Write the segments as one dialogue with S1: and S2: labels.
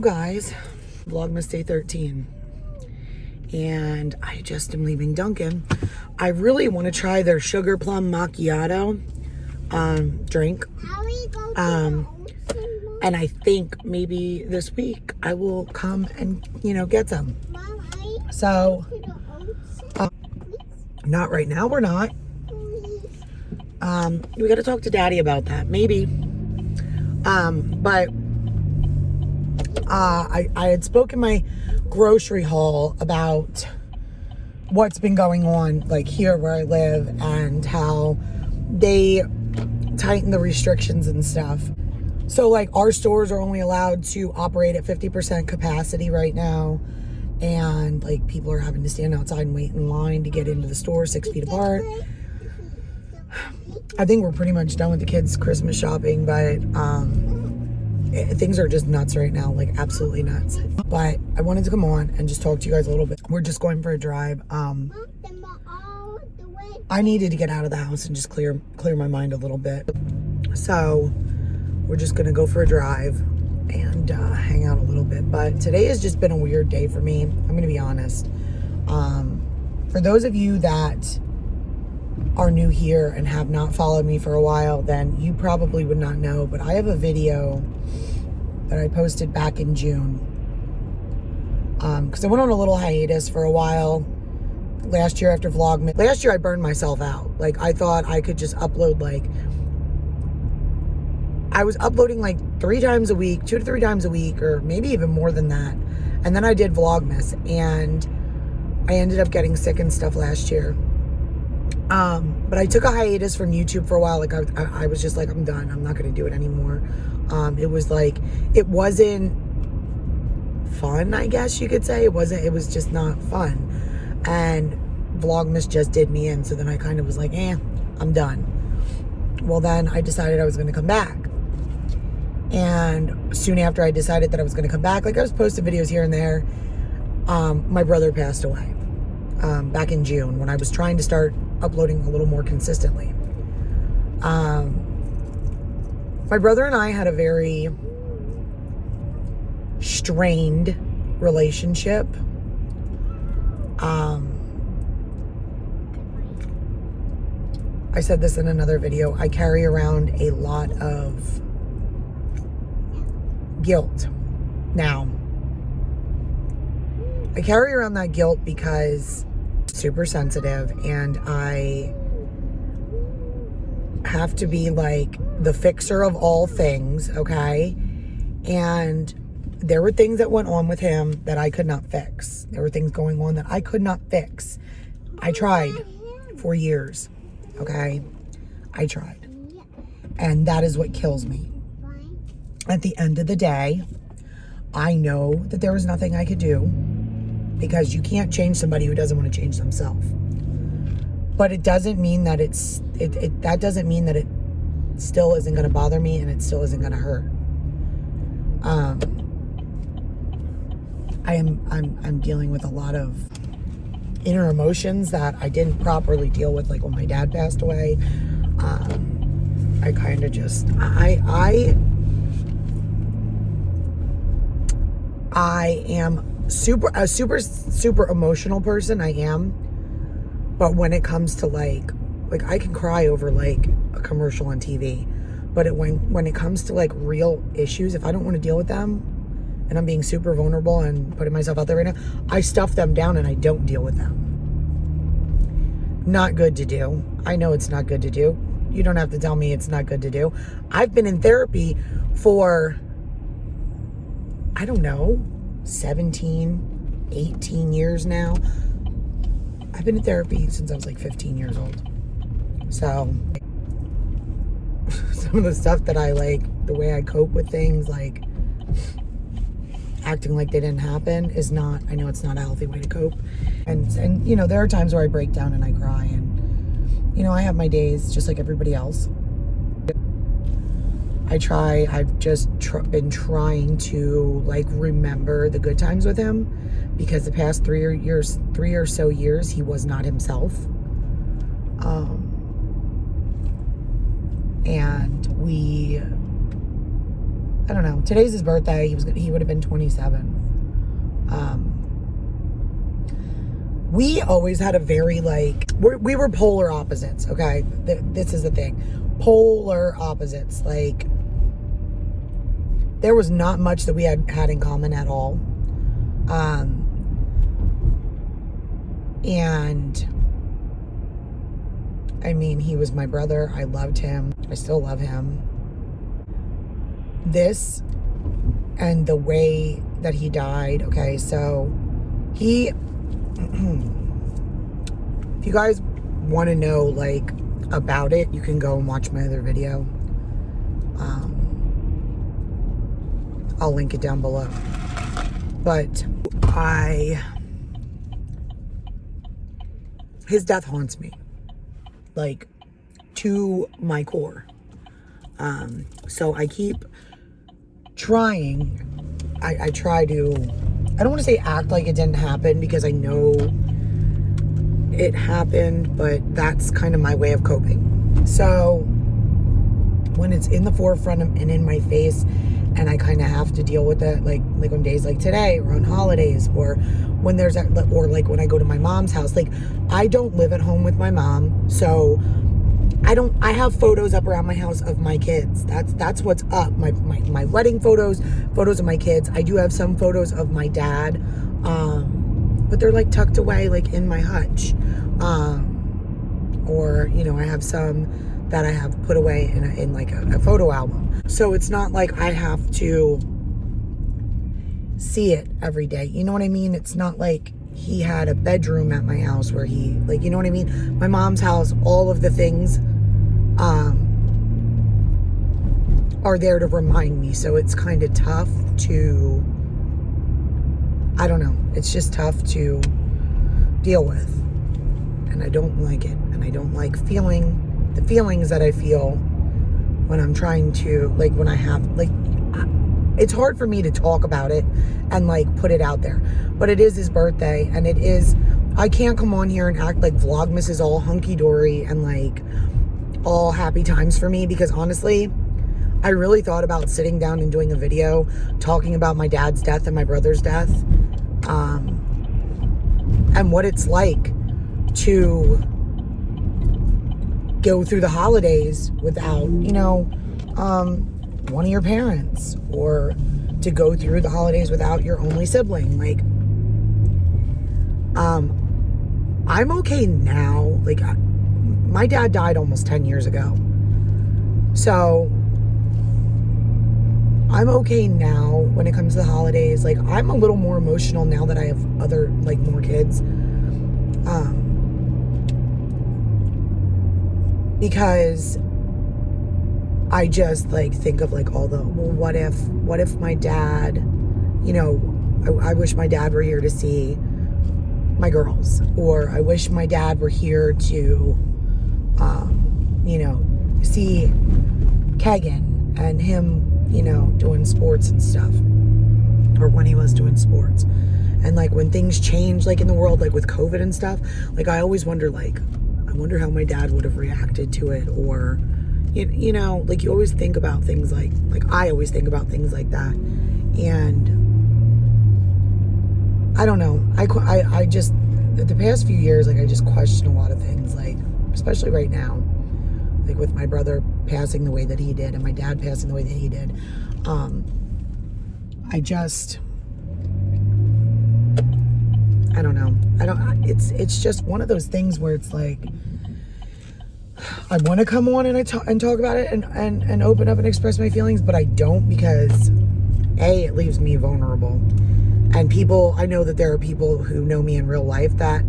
S1: guys, Vlogmas day 13, and I just am leaving Dunkin'. I really want to try their sugar plum macchiato drink, and I think maybe this week I will come and get some. So not right now, we're not. We got to talk to Daddy about that, maybe. But I had spoken my grocery haul about what's been going on, like here where I live, and how they tighten the restrictions and stuff. So like our stores are only allowed to operate at 50% capacity right now, and like people are having to stand outside and wait in line to get into the store 6 feet apart. I think we're pretty much done with the kids' Christmas shopping, but things are just nuts right now, like absolutely nuts. But I wanted to come on and just talk to you guys a little bit. We're just going for a drive. I needed to get out of the house and just clear my mind a little bit. So we're just gonna go for a drive and hang out a little bit. But today has just been a weird day for me. I'm gonna be honest. For those of you that are new here and have not followed me for a while, then you probably would not know, but I have a video that I posted back in June, because I went on a little hiatus for a while last year after Vlogmas. Last year I burned myself out. Like I thought I could just upload, like I was uploading like 3 times a week, 2 to 3 times a week, or maybe even more than that. And then I did Vlogmas, and I ended up getting sick and stuff last year. But I took a hiatus from YouTube for a while. Like I was just like, I'm done. I'm not going to do it anymore. It was like, it wasn't fun, I guess you could say. It was just not fun. And Vlogmas just did me in. So then I kind of was like, I'm done. Well, then I decided I was going to come back. And soon after I decided that I was going to come back, like I was posting videos here and there, my brother passed away, back in June, when I was trying to start uploading a little more consistently. My brother and I had a very strained relationship. I said this in another video. I carry around a lot of guilt now. I carry around that guilt because I'm super sensitive, and I have to be like the fixer of all things, okay? And there were things that went on with him that I could not fix. There were things going on that I could not fix. I tried for years, okay? I tried. And that is what kills me. At the end of the day, I know that there was nothing I could do, because you can't change somebody who doesn't want to change themselves. But it doesn't mean that that doesn't mean that it still isn't going to bother me, and it still isn't going to hurt. I'm dealing with a lot of inner emotions that I didn't properly deal with, like when my dad passed away. I kind of just I am a super emotional person. I am. But when it comes to like I can cry over like a commercial on TV, but when it comes to like real issues, if I don't want to deal with them, and I'm being super vulnerable and putting myself out there right now, I stuff them down and I don't deal with them. Not good to do. I know it's not good to do. You don't have to tell me it's not good to do. I've been in therapy for, I don't know, 17, 18 years now. I've been in therapy since I was like 15 years old. So some of the stuff that I like, the way I cope with things, like acting like they didn't happen, is not, I know it's not a healthy way to cope. And there are times where I break down and I cry, and I have my days just like everybody else. I've just been trying to like remember the good times with him, because the past 3 or so years, he was not himself. And I don't know. Today's his birthday. He would have been 27. We always had a very, like, we were polar opposites, okay? This is the thing. Polar opposites. Like, there was not much that we had in common at all. And I mean, he was my brother. I loved him. I still love him. This and the way that he died, okay, so he, if you guys want to know, like, about it, you can go and watch my other video. I'll link it down below. But his death haunts me, like, to my core. So I keep trying, I try to, I don't want to say act like it didn't happen, because I know it happened, but that's kind of my way of coping. So when it's in the forefront and in my face, and I kind of have to deal with it, like on days like today, or on holidays, or when there's, or like when I go to my mom's house. Like, I don't live at home with my mom, so I have photos up around my house of my kids. That's what's up. My wedding photos of my kids. I do have some photos of my dad, but they're like tucked away, like in my hutch. Or, you know, I have some that I have put away in like a photo album. So it's not like I have to see it every day. You know what I mean? It's not like he had a bedroom at my house where he, like, you know what I mean? My mom's house, all of the things are there to remind me. So it's kind of tough to, I don't know. It's just tough to deal with. And I don't like it. And I don't like feeling the feelings that I feel when I'm trying to, like, when I have, like, it's hard for me to talk about it and, like, put it out there. But it is his birthday, and it is, I can't come on here and act like Vlogmas is all hunky-dory and, like, all happy times for me, because honestly, I really thought about sitting down and doing a video talking about my dad's death and my brother's death, and what it's like to go through the holidays without, you know, one of your parents, or to go through the holidays without your only sibling. Like, I'm okay now. Like, my dad died almost 10 years ago. So I'm okay now when it comes to the holidays. Like, I'm a little more emotional now that I have other, like, more kids. Because I just, like, think of, like, all the, well, what if my dad, you know, I wish my dad were here to see my girls, or I wish my dad were here to, you know, see Kegan and him, you know, doing sports and stuff, or when he was doing sports. And, like, when things change, like, in the world, like, with COVID and stuff, like, I always wonder, like, I wonder how my dad would have reacted to it, or, you know, like, you always think about things like I always think about things like that. And I don't know, I just, the past few years, like, I just question a lot of things, like, especially right now, like, with my brother passing the way that he did and my dad passing the way that he did. I don't know. It's just one of those things where it's like, I want to come on and talk about it and open up and express my feelings, but I don't, because it leaves me vulnerable. And people, I know that there are people who know me in real life that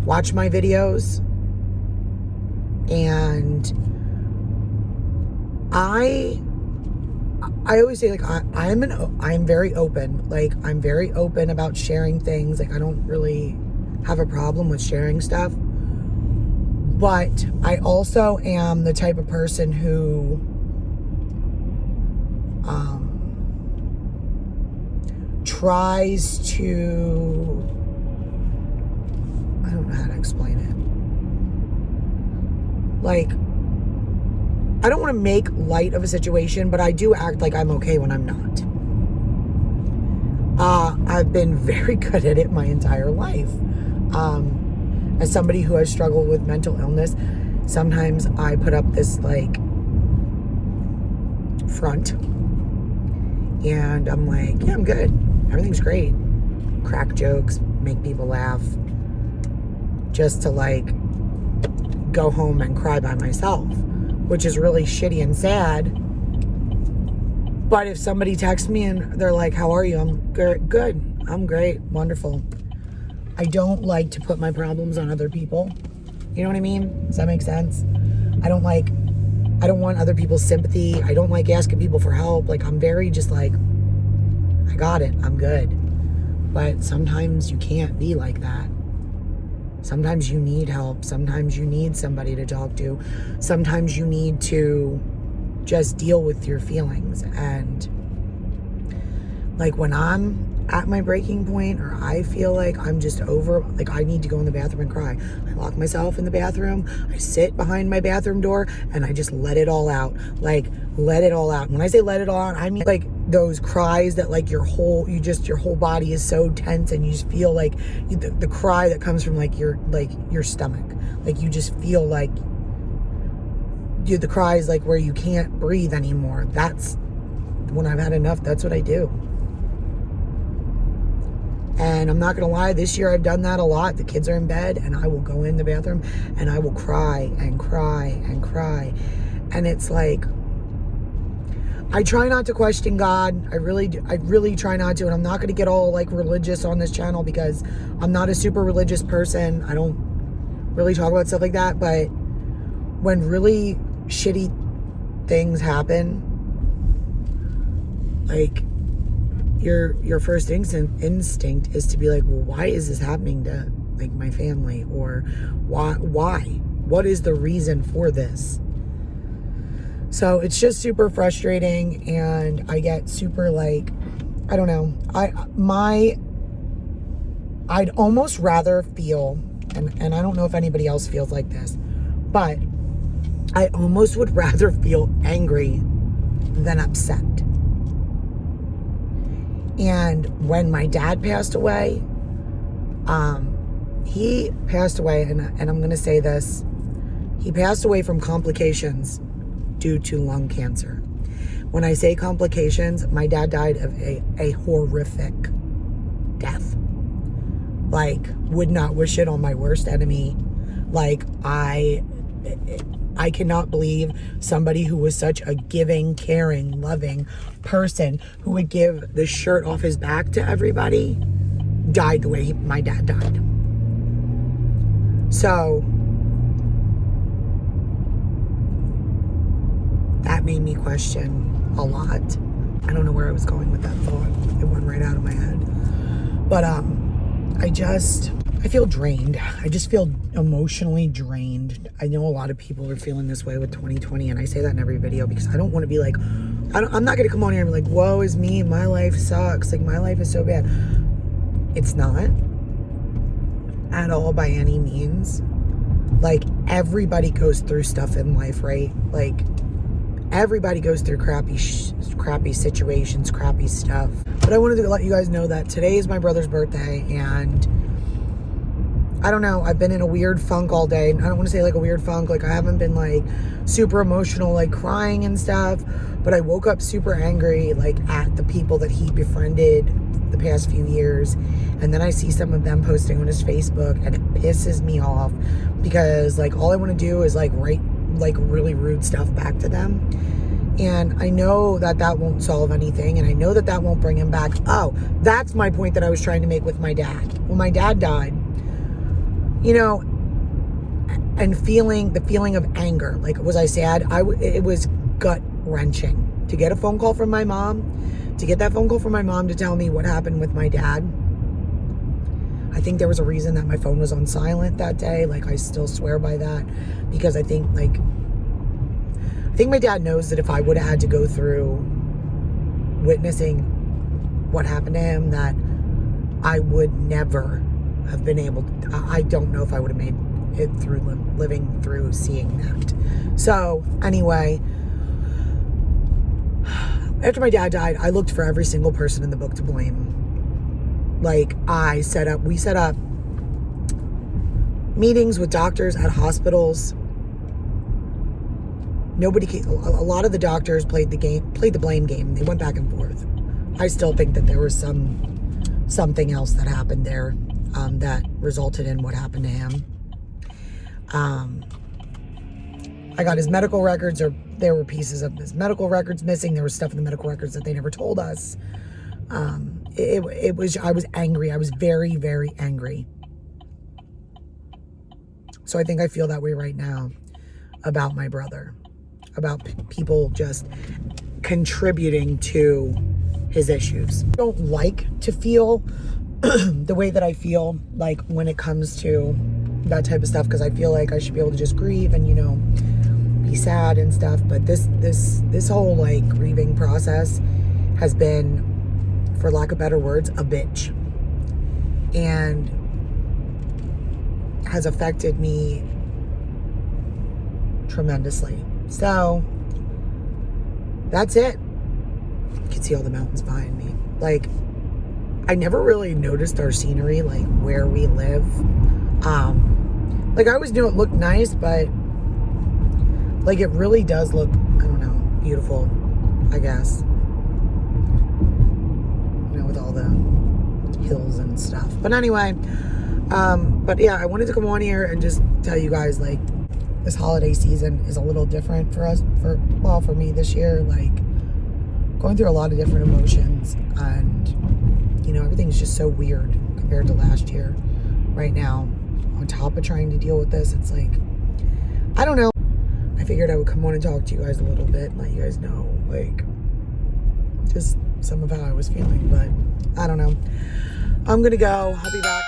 S1: watch my videos, and I always say, like, I'm very open. Like, I'm very open about sharing things. Like, I don't really have a problem with sharing stuff. But I also am the type of person who tries to, I don't know how to explain it. Like, I don't want to make light of a situation, but I do act like I'm okay when I'm not. I've been very good at it my entire life. As somebody who has struggled with mental illness, sometimes I put up this like front and I'm like, yeah, I'm good. Everything's great. Crack jokes, make people laugh, just to like go home and cry by myself, which is really shitty and sad. But if somebody texts me and they're like, how are you? I'm good. I'm great. Wonderful. I don't like to put my problems on other people. You know what I mean? Does that make sense? I don't want other people's sympathy. I don't like asking people for help. Like, I'm very just like, I got it. I'm good. But sometimes you can't be like that. Sometimes you need help. Sometimes you need somebody to talk to. Sometimes you need to just deal with your feelings. And like when I'm at my breaking point, or I feel like I'm just over, like I need to go in the bathroom and cry, I lock myself in the bathroom, I sit behind my bathroom door, and I just let it all out. Like, let it all out. When I say let it all out, I mean like those cries that like your whole body is so tense, and you just feel like the cry that comes from like your stomach. Like you just feel like the cries like where you can't breathe anymore. That's when I've had enough. That's what I do. And I'm not gonna lie, this year I've done that a lot. The kids are in bed and I will go in the bathroom and I will cry and cry and cry. And it's like, I try not to question God. I really try not to. And I'm not gonna get all like religious on this channel because I'm not a super religious person. I don't really talk about stuff like that. But when really shitty things happen, like your first instinct is to be like, well, why is this happening to like my family? Or why? What is the reason for this? So it's just super frustrating, and I get super like, I don't know. I'd almost rather feel, and I don't know if anybody else feels like this, but I almost would rather feel angry than upset. And when my dad passed away, he passed away, and I'm going to say this, he passed away from complications due to lung cancer. When I say complications, my dad died of a horrific death. Like, would not wish it on my worst enemy. Like, I cannot believe somebody who was such a giving, caring, loving person who would give the shirt off his back to everybody died the way my dad died. So that made me question a lot. I don't know where I was going with that thought. It went right out of my head. But I feel drained. I just feel emotionally drained. I know a lot of people are feeling this way with 2020, and I say that in every video because I don't want to be like, I'm not going to come on here and be like, woe is me, my life sucks, like my life is so bad. It's not at all by any means. Like, everybody goes through stuff in life, right? Like, everybody goes through crappy situations, crappy stuff. But I wanted to let you guys know that today is my brother's birthday, and I don't know, I've been in a weird funk all day. I don't want to say like a weird funk, like I haven't been like super emotional, like crying and stuff, but I woke up super angry, like at the people that he befriended the past few years. And then I see some of them posting on his Facebook, and it pisses me off because like all I want to do is like write like really rude stuff back to them. And I know that that won't solve anything, and I know that that won't bring him back. Oh, that's my point that I was trying to make with my dad. When my dad died, you know, and the feeling of anger, like, was I sad? It was gut wrenching to get a phone call from my mom, to tell me what happened with my dad. I think there was a reason that my phone was on silent that day. Like, I still swear by that, because I think my dad knows that if I would have had to go through witnessing what happened to him, that I would never have been able to, I don't know if I would have made it through living through seeing that. So anyway, After my dad died, I looked for every single person in the book to blame. Like, we set up meetings with doctors at hospitals. Nobody came. A lot of the doctors played the blame game. They went back and forth. I still think that there was something else that happened there that resulted in what happened to him. I got his medical records, or there were pieces of his medical records missing. There was stuff in the medical records that they never told us. I was angry. I was very, very angry. So I think I feel that way right now about my brother, about people just contributing to his issues. I don't like to feel the way that I feel, like, when it comes to that type of stuff, because I feel like I should be able to just grieve and, you know, be sad and stuff. But this whole, like, grieving process has been, for lack of better words, a bitch, and has affected me tremendously. So that's it. You can see all the mountains behind me. Like, I never really noticed our scenery, like where we live. Like, I always knew it looked nice, but like, it really does look, I don't know, beautiful, I guess. You know, with all the hills and stuff. But anyway, but yeah, I wanted to come on here and just tell you guys, like, this holiday season is a little different for us, for me this year. Like, going through a lot of different emotions, and, you know, everything's just so weird compared to last year right now. On top of trying to deal with this, it's like, I don't know. I figured I would come on and talk to you guys a little bit and let you guys know, like, just some of how I was feeling. But I don't know. I'm gonna go. I'll be back.